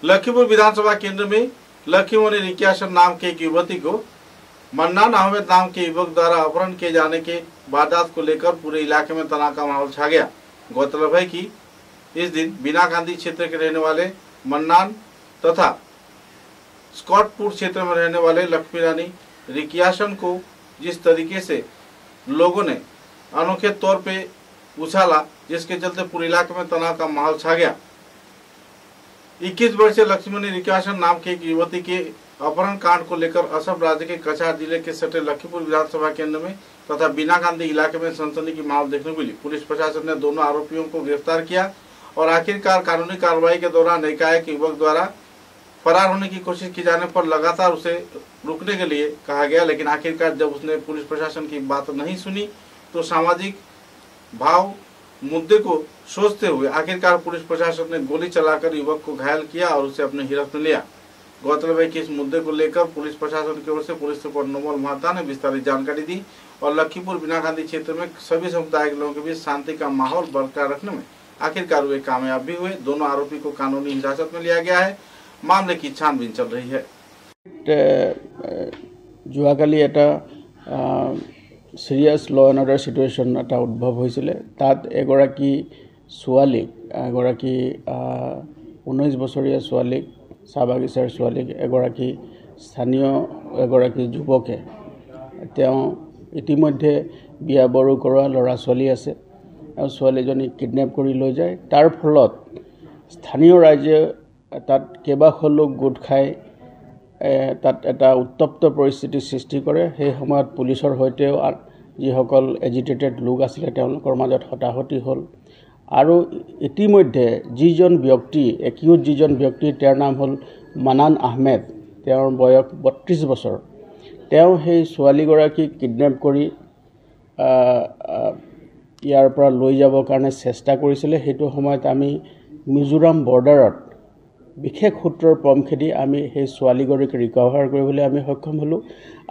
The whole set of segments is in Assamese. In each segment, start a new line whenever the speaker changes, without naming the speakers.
लखीमपुर विधानसभा केंद्र में लखीमणि रिक्यासन नाम के एक युवती को मन्नान अहमद नाम के युवक द्वारा अपहरण किए जाने के वारदात को लेकर पूरे इलाके में तनाव का माहौल छा गया। गौरतलब है कि इस दिन बीना गांधी क्षेत्र के रहने वाले मन्नान तथा स्कॉटपुर क्षेत्र में रहने वाले लक्ष्मीरानी रिक्यासन को जिस तरीके से लोगों ने अनोखे तौर पे उछाला, जिसके चलते पूरे इलाके में तनाव का माहौल छा गया। 21 वर्षीय लक्ष्मीमणि रिक्यासन नाम की एक युवती के अपहरण कांड को लेकर असम राज्य के कछार जिले के सटे लखीमपुर विधानसभा केंद्र में तथा बीना गांधी इलाके में सनसनी की माहौल देखने को मिली। पुलिस प्रशासन ने दोनों आरोपियों को गिरफ्तार किया और आखिरकार कानूनी कार्रवाई के दौरान एकाएक युवक द्वारा फरार होने की कोशिश की जाने पर लगातार उसे रुकने के लिए कहा गया, लेकिन आखिरकार जब उसने पुलिस प्रशासन की बात नहीं सुनी तो सामाजिक भाव मुद्दे को सोचते हुए आखिरकार पुलिस प्रशासन ने गोली चलाकर युवक को घायल किया और उसे अपने हिरासत में लिया। गौरतलब है कि इस मुद्दे को लेकर पुलिस प्रशासन की ओर से पुलिस सुपर नोमल महता ने विस्तारित जानकारी दी और लखीमपुर बीना गांधी क्षेत्र में सभी समुदाय के लोगों के बीच शांति का माहौल बरकरार रखने में आखिरकार वे कामयाब भी हुए। दोनों आरोपी को कानूनी हिरासत में लिया गया है। मामले की छानबीन चल रही है।
যোৱাকালি এটা সিৰিয়াছ ল এণ্ড অৰ্ডাৰ সিটুৱেশ্যন এটা উদ্ভৱ হৈছিলে। তাত এগৰাকী ছোৱালীক, এগৰাকী 19 বছৰীয়া ছোৱালীক, চাহ বাগিচাৰ ছোৱালীক এগৰাকী স্থানীয় এগৰাকী যুৱকে তেওঁ ইতিমধ্যে বিয়া বাৰু কৰা ল'ৰা ছোৱালী আছে আৰু ছোৱালীজনীক কিডনেপ কৰি লৈ যায়। তাৰ ফলত স্থানীয় ৰাইজে তাত কেইবাশ লোক গোট খাই তাত এটা উত্তপ্ত পৰিস্থিতিৰ সৃষ্টি কৰে। সেই সময়ত পুলিচৰ সৈতেও যিসকল এজিটেটেড লোক আছিলে তেওঁলোকৰ মাজত হতাহতি হ'ল আৰু ইতিমধ্যে যিজন ব্যক্তি একিউজ যিজন ব্যক্তি তেওঁৰ নাম হ'ল মানান আহমেদ, তেওঁৰ বয়স 32 বছৰ। তেওঁ সেই ছোৱালীগৰাকীক কিডনেপ কৰি ইয়াৰ পৰা লৈ যাবৰ কাৰণে চেষ্টা কৰিছিলে। সেইটো সময়ত আমি মিজোৰাম বৰ্ডাৰত বিশেষ সূত্ৰৰ পমখেদি আমি সেই ছোৱালীগৰাকীক ৰিকভাৰ কৰিবলৈ আমি সক্ষম হ'লোঁ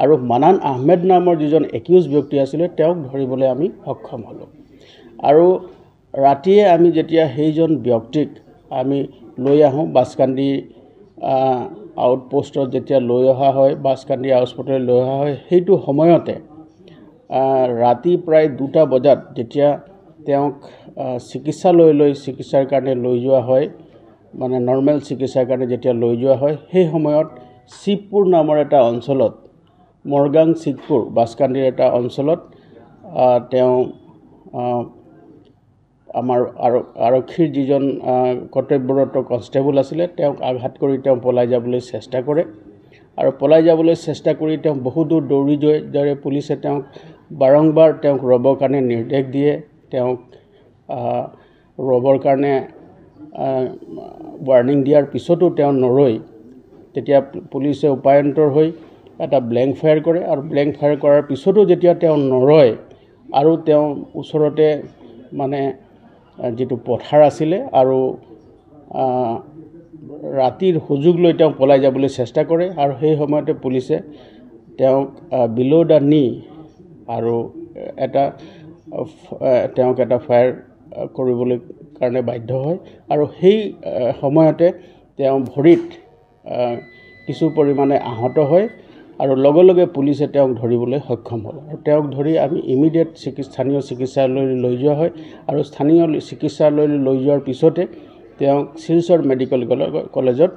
আৰু মানান আহমেদ নামৰ যিজন একিউজ ব্যক্তি আছিলে তেওঁক ধৰিবলৈ আমি সক্ষম হ'লোঁ। আৰু ৰাতিয়ে আমি যেতিয়া সেইজন ব্যক্তিক আমি লৈ আহোঁ বাছকান্দি আউটপোষ্টত, যেতিয়া লৈ অহা হয় বাছকান্দি আউটপোষ্টলৈ লৈ অহা হয়, সেইটো সময়তে ৰাতি প্ৰায় 2টা বজাত যেতিয়া তেওঁক চিকিৎসাৰ কাৰণে লৈ যোৱা হয়, মানে নৰ্মেল চিকিৎসাৰ কাৰণে যেতিয়া লৈ যোৱা হয়, সেই সময়ত শিৱপুৰ নামৰ এটা অঞ্চলত, মৰগাং শিৱপুৰ বাছকান্দিৰ এটা অঞ্চলত তেওঁ আমাৰ আৰক্ষীৰ যিজন কৰ্তব্যৰত কনষ্টেবল আছিলে তেওঁক আঘাত কৰি তেওঁ পলাই যাবলৈ চেষ্টা কৰে আৰু পলাই যাবলৈ চেষ্টা কৰি তেওঁ বহু দূৰ দৌৰি যায়। পুলিচে তেওঁক বাৰংবাৰ তেওঁক ৰবৰ কাৰণে নিৰ্দেশ দিয়ে। তেওঁক ৰবৰ কাৰণে ৱাৰ্ণিং দিয়াৰ পিছতো তেওঁ নৰৈ তেতিয়া পুলিচে উপায়ন্তৰ হৈ এটা ব্লেংক ফায়াৰ কৰে আৰু ব্লেংক ফায়াৰ কৰাৰ পিছতো যেতিয়া তেওঁ নৰয় আৰু তেওঁ ওচৰতে মানে যিটো পথাৰ আছিলে আৰু ৰাতিৰ সুযোগ লৈ তেওঁ পলাই যাবলৈ চেষ্টা কৰে আৰু সেই সময়তে পুলিচে তেওঁক বিলো দ্য নি আৰু তেওঁক এটা ফায়াৰ কৰিবলৈ কাৰণে বাধ্য হয় আৰু সেই সময়তে তেওঁ ভৰিত কিছু পৰিমাণে আহত হয় আৰু লগে লগে পুলিচে তেওঁক ধৰিবলৈ সক্ষম হ'ল আৰু তেওঁক ধৰি আমি ইমিডিয়েট স্থানীয় চিকিৎসালয়লৈ লৈ যোৱা হয় আৰু স্থানীয় চিকিৎসালয়লৈ লৈ যোৱাৰ পিছতে তেওঁক শিলচৰ মেডিকেল কলেজত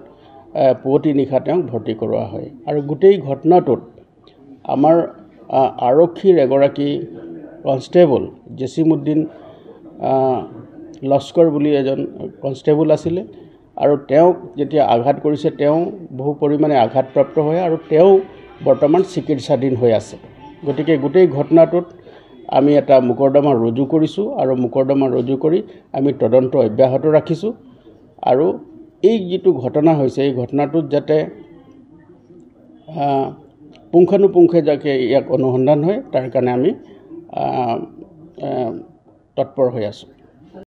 পুৱতি নিশা তেওঁক ভৰ্তি কৰোৱা হয়। আৰু গোটেই ঘটনাটোত আমাৰ আৰক্ষীৰ এগৰাকী কনষ্টেবল জেছিমুদ্দিন লস্কৰ বুলি এজন কনষ্টেবল আছিলে আৰু তেওঁক যেতিয়া আঘাত কৰিছে তেওঁ বহু পৰিমাণে আঘাতপ্ৰাপ্ত হয় আৰু তেওঁ বৰ্তমান চিকিৎসাধীন হৈ আছে। গতিকে গোটেই ঘটনাটোত আমি এটা মোকৰ্দমা ৰুজু কৰিছোঁ আৰু মোকৰ্দমা ৰুজু কৰি আমি তদন্ত অব্যাহত ৰাখিছোঁ আৰু এই যিটো ঘটনা হৈছে এই ঘটনাটোত যাতে পুংখানুপুংখে যাতে ইয়াক অনুসন্ধান হয় তাৰ কাৰণে আমি তৎপৰ হৈ আছোঁ।